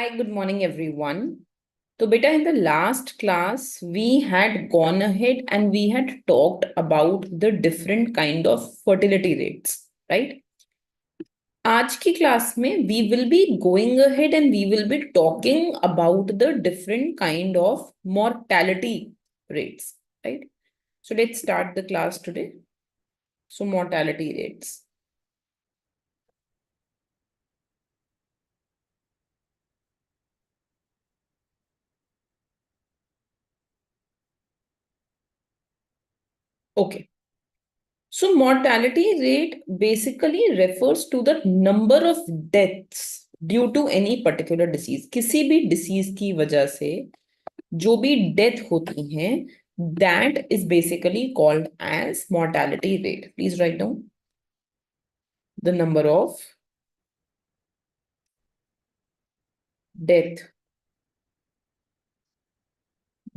Hi, good morning, everyone. So, beta, in the last class, we had gone ahead and we had talked about the different kind of fertility rates, right? आज की class में we will be going ahead and we will be talking about the different kind of mortality rates, right? So, let's start the class today. So, mortality rates. Okay. So mortality rate basically refers to the number of deaths due to any particular disease. किसी भी disease की वजह से जो भी death होती हैं, that is basically called as mortality rate. Please write down the number of death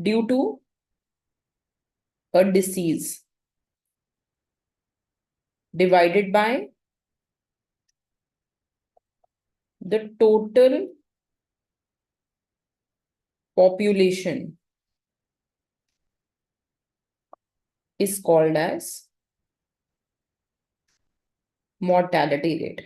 due to a disease divided by the total population is called as mortality rate.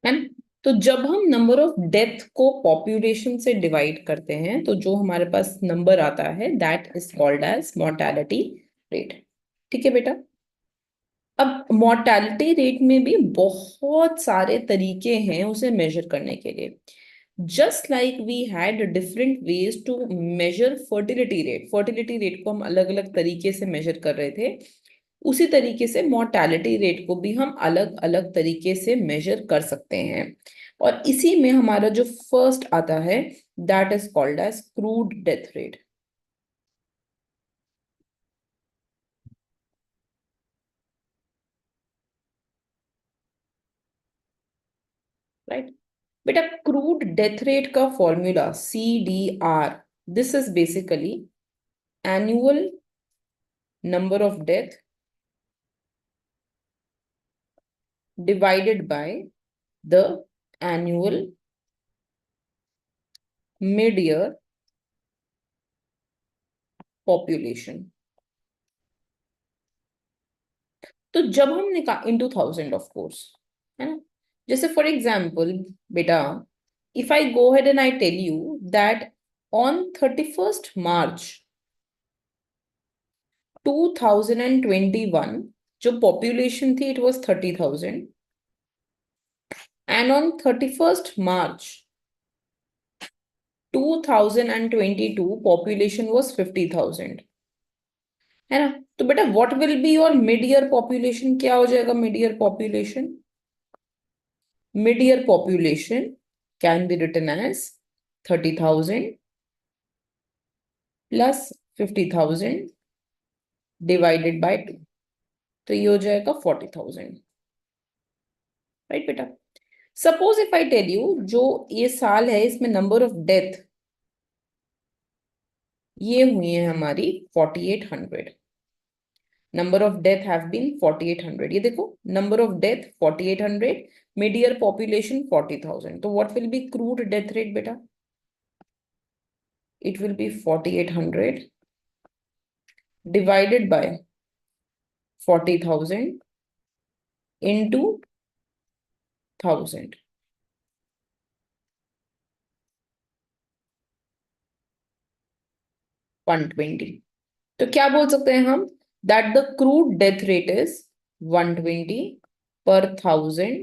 And तो जब हम नंबर ऑफ डेथ को population से divide करते हैं तो जो हमारे पास नंबर आता है that is called as mortality rate. ठीक है बेटा. अब मोर्टेलिटी रेट में भी बहुत सारे तरीके हैं उसे मेजर करने के लिए. Just like we had different ways to measure fertility rate को हम अलग अलग तरीके से मेजर कर रहे थे, उसी तरीके से मोर्टेलिटी रेट को भी हम अलग अलग तरीके से मेजर कर सकते हैं. और इसी में हमारा जो फर्स्ट आता है that is called as crude death rate. Right बेटा. क्रूड डेथ रेट का formula CDR. This is basically annual number of death divided by the annual mid-year population. तो जब हम निकाल इन 2000 ऑफ कोर्स, है ना. जैसे फॉर एग्जाम्पल बेटा, if I go ahead and I tell you that on 31st March 2021 जो population थी it was 30,000 and on 31st March 2022 population was 50,000, है ना. तो बेटा what will be your mid year population. क्या हो जाएगा mid year population. Mid-year population can be written as 30,000 plus 50,000 divided by 2. तो ये हो जाएगा 40,000. राइट बेटा. Suppose if I tell you जो ये साल है इसमें नंबर ऑफ डेथ ये हुई है हमारी 4800. Number of death have been 4800. ये देखो number of death 4800, mid year population 40,000. तो what will be crude death rate बेटा. It will be 4800 divided by 40,000 into 1000. 120. तो क्या बोल सकते हैं हम that the crude death rate is 120 per 1000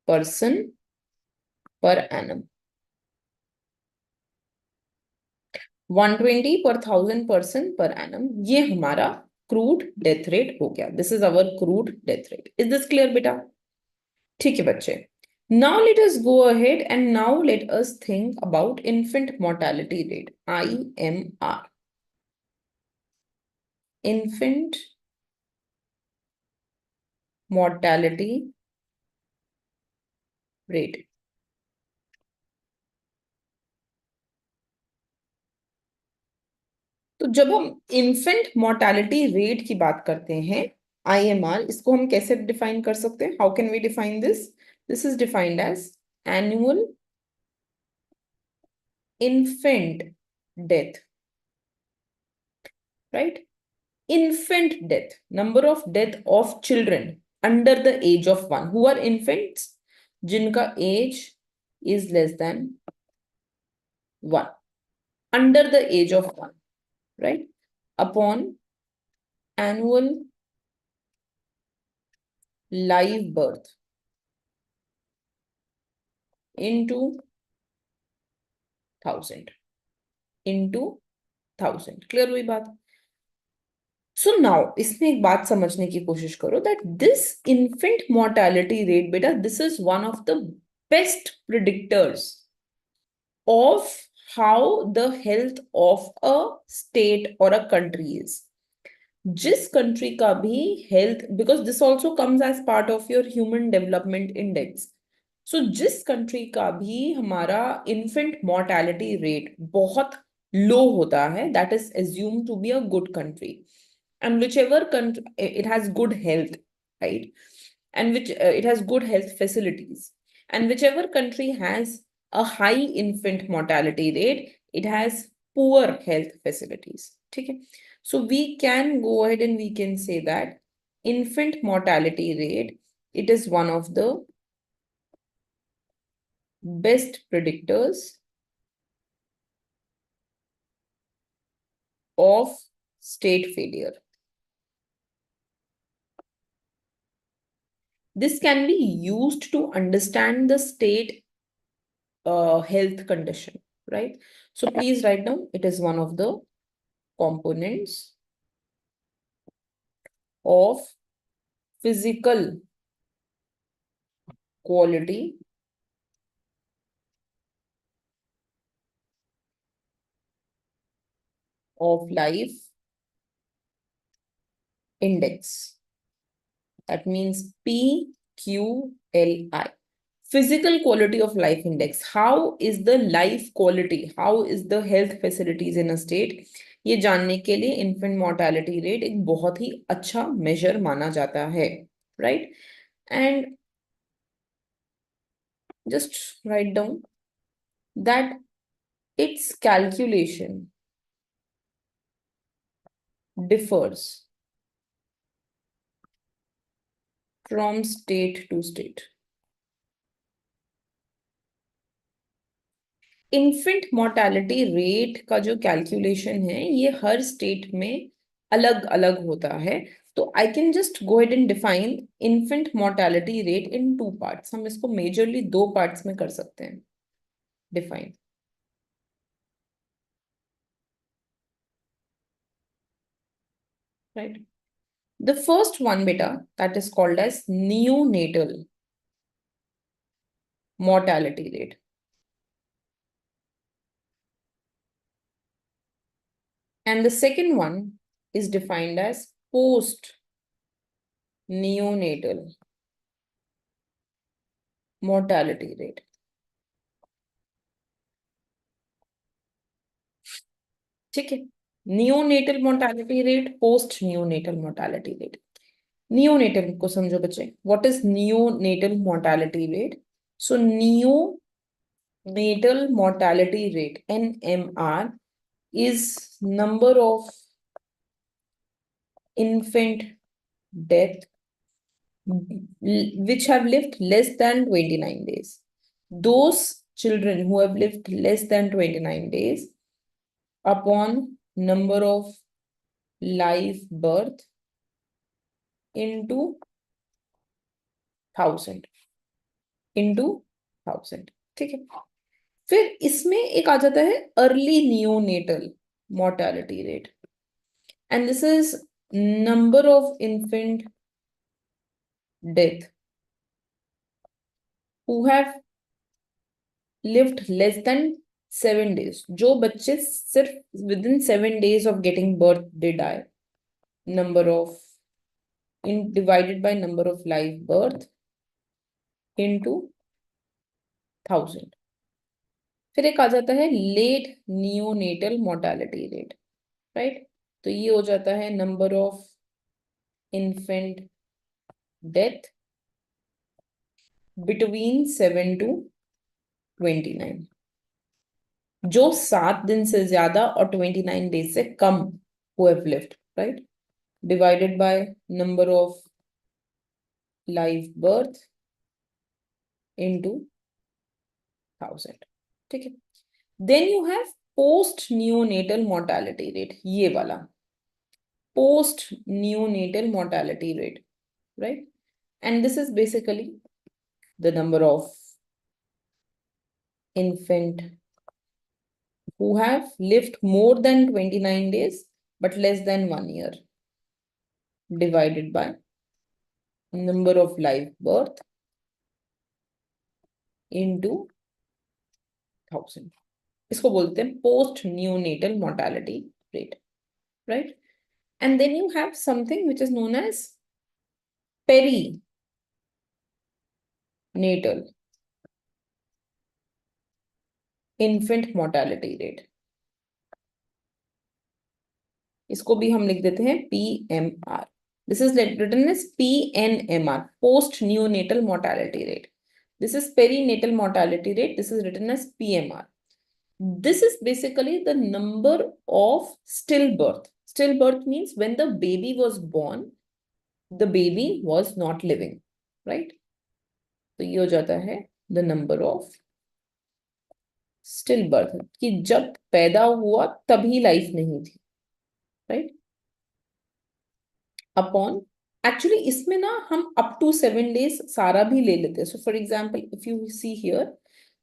person per annum. 120 per 1000 person per annum. ये हमारा क्रूड डेथ रेट हो गया. This is our crude death rate. Is this clear बेटा. ठीक है बच्चे. Now let us go ahead and now let us think about infant mortality rate, IMR. Infant mortality rate. तो जब हम infant mortality rate की बात करते हैं IMR, इसको हम कैसे डिफाइन कर सकते हैं. How can we define this. This is defined as annual infant death, right? Infant death, number of death of children under the age of 1. Who are infants? Jinka age is less than 1. Under the age of 1, right? Upon annual live birth into 1000. into 1000. Clear हुई बात? So now इसमें एक बात समझने की कोशिश करो that this infant mortality rate, बेटा, this is one of the best predictors of how the health of a state और अ कंट्री इज. जिस कंट्री का भी health, because this also comes as part of your human development index. So जिस country का भी हमारा infant mortality rate बहुत low होता है, that is assume to be a good country. And whichever country it has good health, right, and which it has good health facilities, and whichever country has a high infant mortality rate, it has poor health facilities. Okay, so we can go ahead and we can say that infant mortality rate, it is one of the best predictors of state failure. This can be used to understand the state health condition, right? So please write down, it is one of the components of physical quality of life index. That means PQLI. Physical quality of life index. How is the life quality? How is the health facilities in a state? ये जानने के लिए infant mortality rate एक बहुत ही अच्छा measure माना जाता है, right? And just write down that its calculation differs from state to state. Infant mortality rate का जो कैलकुलेशन है ये हर स्टेट में अलग अलग होता है. तो I can just go ahead and define infant mortality rate in 2 parts. हम इसको मेजरली 2 पार्ट्स में कर सकते हैं define. Right, the first one बेटा, that is called as neonatal mortality rate. And the second one is defined as post neonatal mortality rate. ठीक है, neonatal mortality rate, post neonatal mortality rate. Neonatal को समझो बच्चे, what is neonatal mortality rate? So neonatal mortality rate, NMR, is number of infant death which have lived less than 29 days. Those children who have lived less than 29 days upon number of live birth into 1000. ठीक है. फिर इसमें एक आ जाता है early neonatal mortality rate, and this is number of infant death who have lived less than 7 days. जो बच्चे सिर्फ within 7 days of getting birth they die, number of divided by number of live birth into 1000. फिर एक आ जाता है late neonatal mortality rate, right? तो ये हो जाता है number of infant death between 7 to 29, जो 7 दिन से ज्यादा और 29 डेज से कम who have lived, right? Divided by number of live birth into 1000. ठीक है. Then you have post neonatal mortality rate, ये वाला post neonatal mortality rate, right? And this is basically the number of infant who have lived more than 29 days but less than 1 year divided by number of live birth into 1000. इसको बोलते हैं post neonatal mortality rate, right? And then you have something which is known as perinatal infant mortality rate. इसको भी हम लिख देते हैं PMR. This is written as PNMR, post neonatal mortality rate. This is perinatal mortality rate. This is written as PMR. This is basically the number of stillbirth. Stillbirth means when the baby was born, the baby was not living, right? तो ये हो जाता है the number of stillbirth, कि जब पैदा हुआ तभी लाइफ नहीं थी, right? Upon, actually इसमें ना हम up to 7 days सारा भी ले लेते हैं. So for example, if you see here,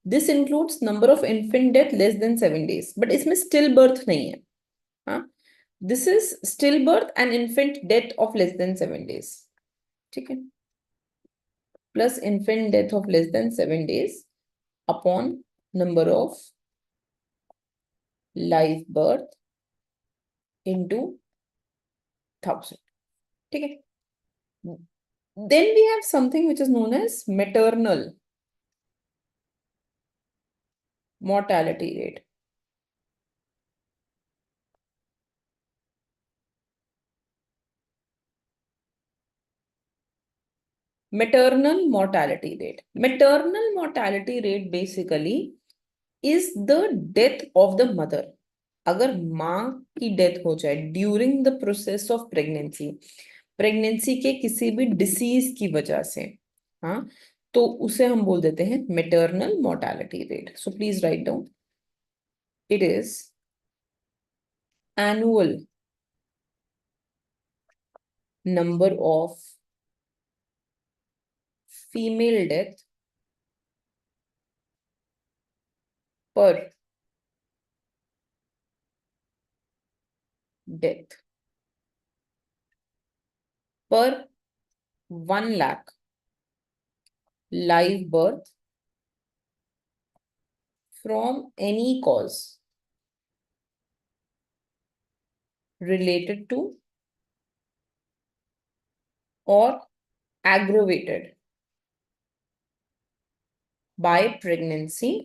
this includes number of infant death less than 7 days, but इसमें stillbirth नहीं है. हाँ, this is stillbirth and infant death of less than 7 days. ठीक है, plus infant death of less than 7 days upon number of live birth into 1000. ठीक है. Then we have something which is known as maternal mortality rate. Maternal mortality rate. Maternal mortality rate basically is the death of the mother. अगर माँ की death हो जाए during the process of pregnancy, pregnancy के किसी भी disease की वजह से, हाँ, तो उसे हम बोल देते हैं maternal mortality rate. So please write down, it is annual number of female death पर डेथ पर 1 lakh live birth from any cause related to or aggravated by pregnancy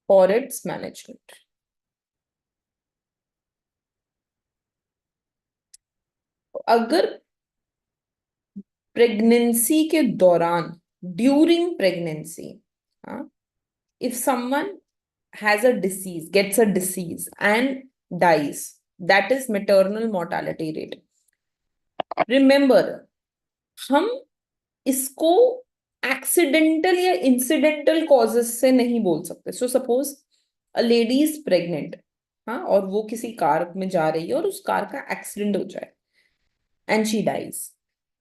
or its management. अगर प्रेगनेंसी के दौरान, during pregnancy, if someone has a disease, gets a disease and dies, that is maternal mortality rate. Remember, हम इसको accidental या incidental causes से नहीं बोल सकते. So suppose a lady is pregnant, हाँ, और वो किसी कार में जा रही है और उस कार का एक्सीडेंट हो जाए and she dies,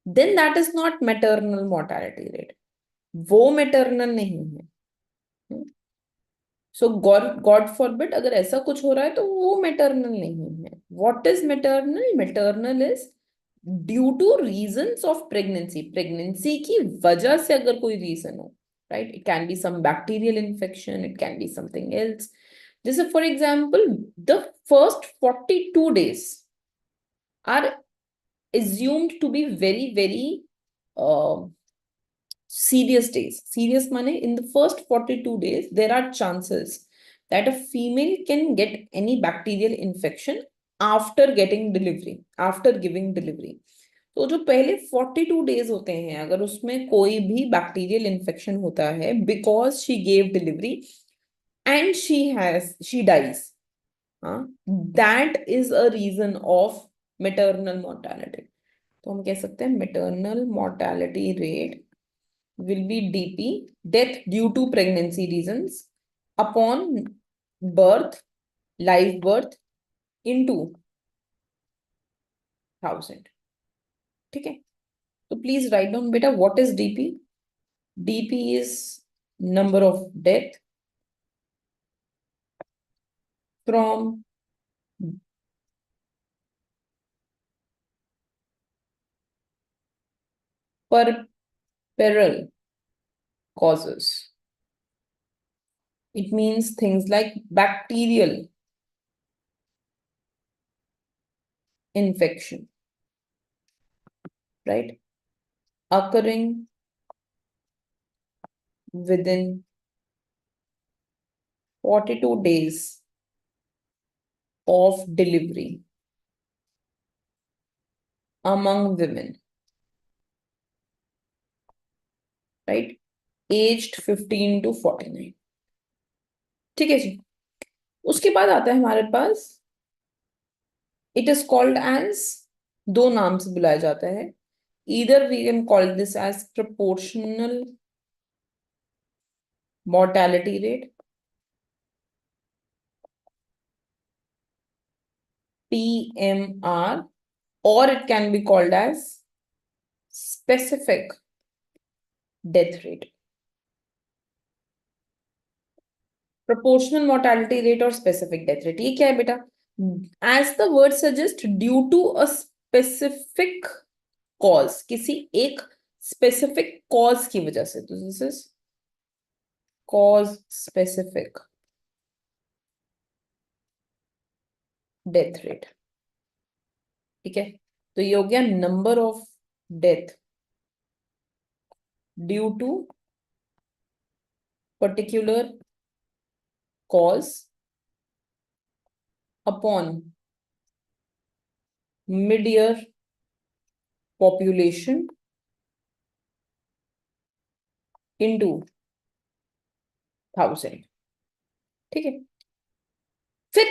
then that is not maternal mortality rate. वो maternal नहीं है. So God forbid अगर ऐसा कुछ हो रहा है तो वो maternal नहीं है. What is maternal? Maternal is due to reasons of pregnancy. Pregnancy की वजह से अगर कोई reason हो, right? It can be some bacterial infection, it can be something else. जैसे for example, the first 42 days are assumed to be very, very serious days. Serious money, in the first 42 days, there are chances that a female can get any bacterial infection after getting delivery, after giving delivery. तो जो पहले 42 days होते हैं, अगर उसमें कोई भी bacterial infection होता है because she gave delivery and she dies, हाँ, that is a reason of maternal mortality. तो हम कह सकते हैं maternal mortality rate will be DP, death due to pregnancy reasons, upon birth, live birth into 1000। ठीक है, तो प्लीज राइट डाउन बेटा what is DP। DP is number of death from peripheral causes. It means things like bacterial infection, right? Occurring within 42 days of delivery among women, right? Aged 15 to 49। ठीक है जी। उसके बाद आता है हमारे पास, it is called as, दो नाम से बुलाया जाता है, either we can call this as proportional mortality rate, PMR, or it can be called as specific death rate। Proportional mortality rate और स्पेसिफिक डेथ रेट, ये क्या है बेटा? As the word suggest, due to a specific cause, किसी एक specific cause की वजह से, तो this is cause specific death rate. ठीक है, तो ये हो गया number of death due to particular cause upon mid year population into 1000। ठीक है, फिर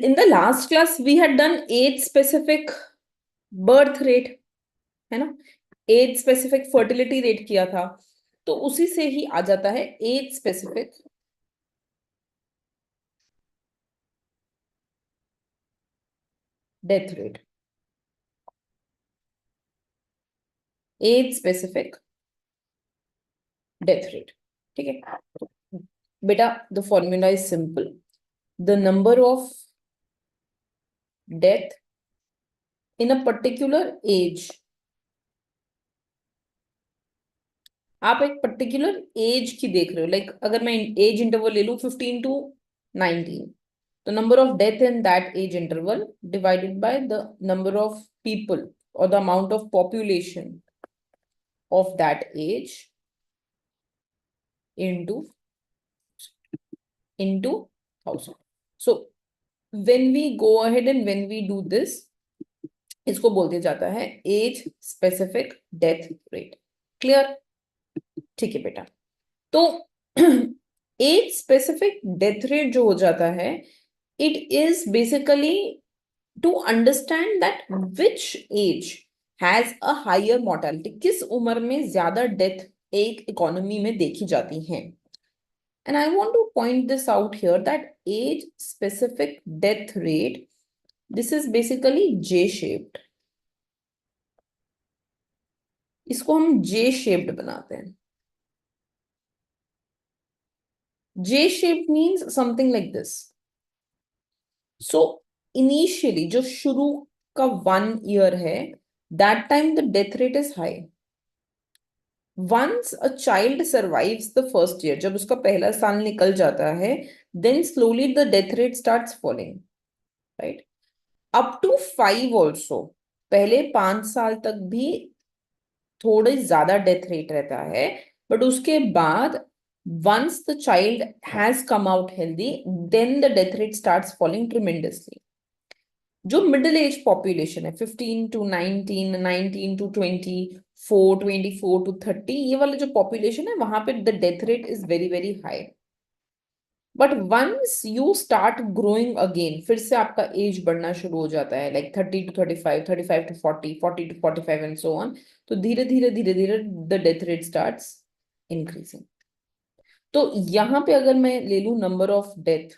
in the last class we had done as specific birth rate, है ना, एज स्पेसिफिक फर्टिलिटी रेट किया था, तो उसी से ही आ जाता है as specific death rate. As specific death rate. ठीक है बेटा, the formula is simple, the number of death in a particular age, आप एक पर्टिकुलर एज की देख रहे हो, लाइक अगर मैं एज इंटरवल ले लूं 15 to 19, तो number of death in that age interval divided by the number of people or the amount of population of that age into 1000। So when we go ahead and when we do this, इसको बोल दिया जाता है as specific death rate. Clear? ठीक है बेटा, तो as specific death rate जो हो जाता है, it is basically to understand that which age has a higher mortality, किस उम्र में ज्यादा डेथ एक इकोनॉमी में देखी जाती हैं। And I want to point this out here that age specific death rate, this is basically J shaped, इसको हम जे शेप्ड बनाते हैं। J shaped means something like this. So initially जो शुरू का 1 ईयर है, that time the death rate is high. Once a child survives the first year, जब उसका पहला साल निकल जाता है, then slowly the death rate starts falling, right, up to 5 also. पहले 5 साल तक भी थोड़ी ज्यादा डेथ रेट रहता है, बट उसके बाद once the child has come out healthy, then the death rate starts falling tremendously. जो मिडिल एज पॉपुलेशन है 15 to 19, 19 to 24, 24 to 30, ये वाला जो पॉपुलेशन है वहां पे the death rate is very very high. But once you start growing again, फिर से आपका एज बढ़ना शुरू हो जाता है, like 30 to 35, 35 to 40, 40 to 45 and so on. तो धीरे धीरे धीरे धीरे the death rate starts increasing. तो यहाँ पे अगर मैं ले लूं नंबर ऑफ डेथ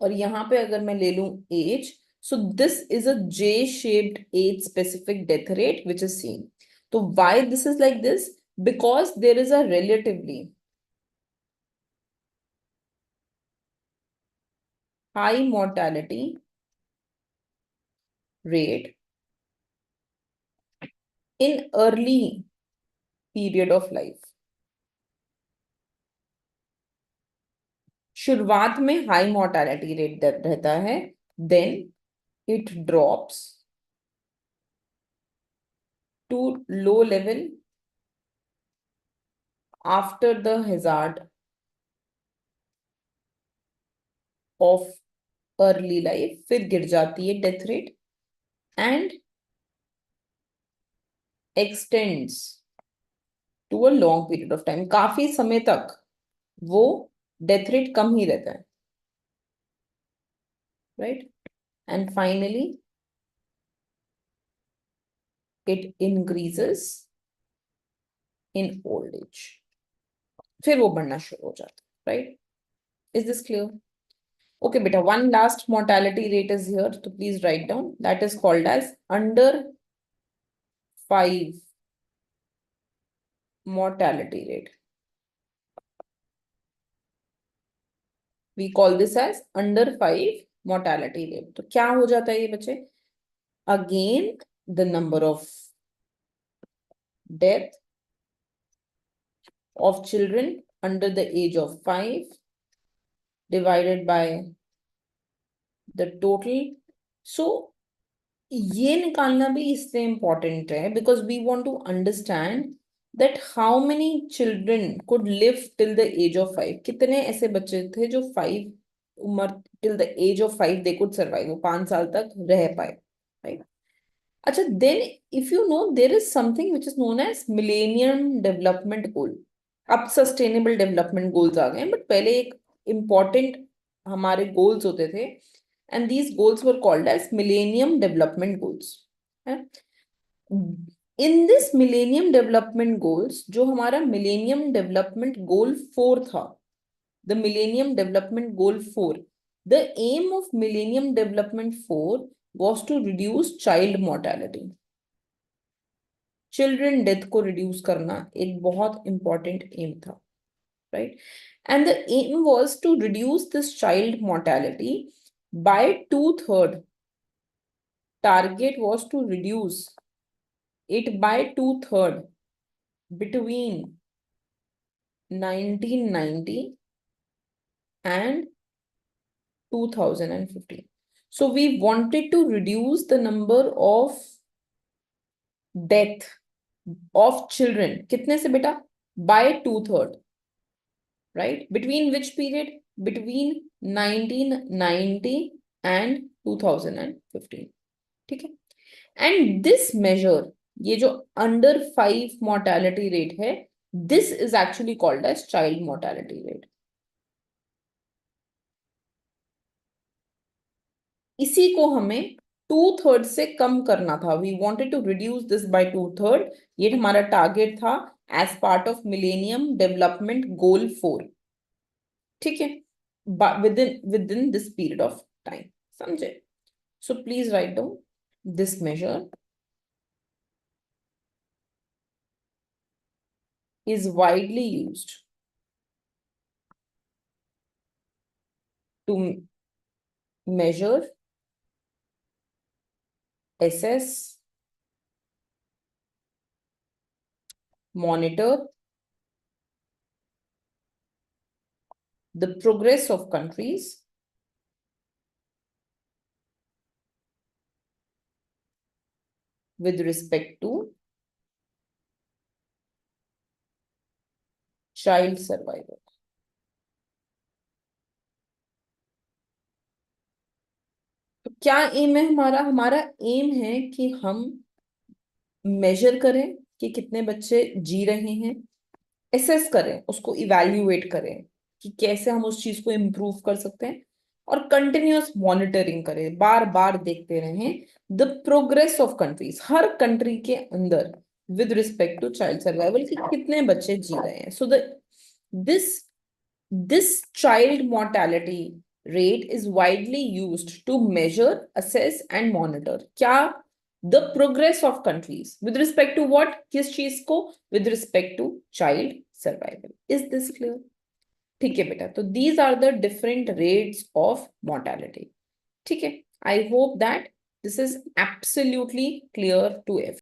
और यहाँ पे अगर मैं ले लूं as, so this is a J-shaped age specific death rate which is seen. So why this is like this? Because there is a relatively high mortality rate in early period of life. शुरुआत में high mortality rate रहता है, then it drops to low level after the hazard of early life, फिर गिर जाती है death rate and extends to a long period of time. काफी समय तक वो डेथ रेट कम ही रहता है, right. And finally it increases in old age, फिर वो बढ़ना शुरू हो जाता है, right. Is this clear? Okay बेटा, one last mortality rate is here, तो please write down. That is called as under 5 mortality rate. We call this as under 5 mortality rate. तो क्या हो जाता है ये बच्चे? Again, the number of death of children under the age of 5 divided by the total. So ये निकालना भी इससे important है because we want to understand that how many children could live till the age of 5. कितने ऐसे बच्चे थे जो 5 उम्र till the age of 5 they could survive, वो 5 साल तक रह पाए, right? अच्छा, then if you know there is something which is known as Millennium Development Goal. अब सस्टेनेबल डेवलपमेंट गोल्स आ गए, बट पहले एक इम्पॉर्टेंट हमारे गोल्स होते थे and these goals were called as Millennium Development Goals. In this Millennium Development Goals, जो हमारा Millennium Development Goal 4 था, the Millennium Development Goal 4, the aim of Millennium Development 4 was to reduce child mortality. Children death को reduce करना एक बहुत important M था, right? And the aim was to reduce this child mortality by 2/3. Target was to reduce it by 2/3 between 1990 and 2015. So we wanted to reduce the number of death of children. कितने से बेटा? By 2/3. Right? Between which period? Between 1990 and 2015. ठीक है. And this measure, ये जो under 5 mortality rate है, this is actually called as child mortality rate. इसी को हमें 2/3 से कम करना था. We wanted to reduce this by 2/3. ये हमारा टारगेट था as part of Millennium Development Goal 4. ठीक है, within this period of time. समझे? So please write down this measure is widely used to measure, assess, monitor the progress of countries with respect to child survival. क्या M है हमारा? हमारा M है कि हम मेजर करें कि कितने बच्चे जी रहे हैं, एसेस करें, उसको इवैल्यूएट करें कि कैसे हम उस चीज को इम्प्रूव कर सकते हैं, और कंटिन्यूअस मॉनिटरिंग करें, बार बार देखते रहें द प्रोग्रेस ऑफ कंट्रीज, हर कंट्री के अंदर with respect to child survival कि कितने बच्चे जी रहे हैं. So this this child mortality rate is widely used to measure, assess and monitor क्या the progress of countries with respect to what, किस चीज को, with respect to child survival. Is this clear? ठीक है बेटा, तो these are the different rates of mortality. ठीक है, I hope that this is absolutely clear to everyone.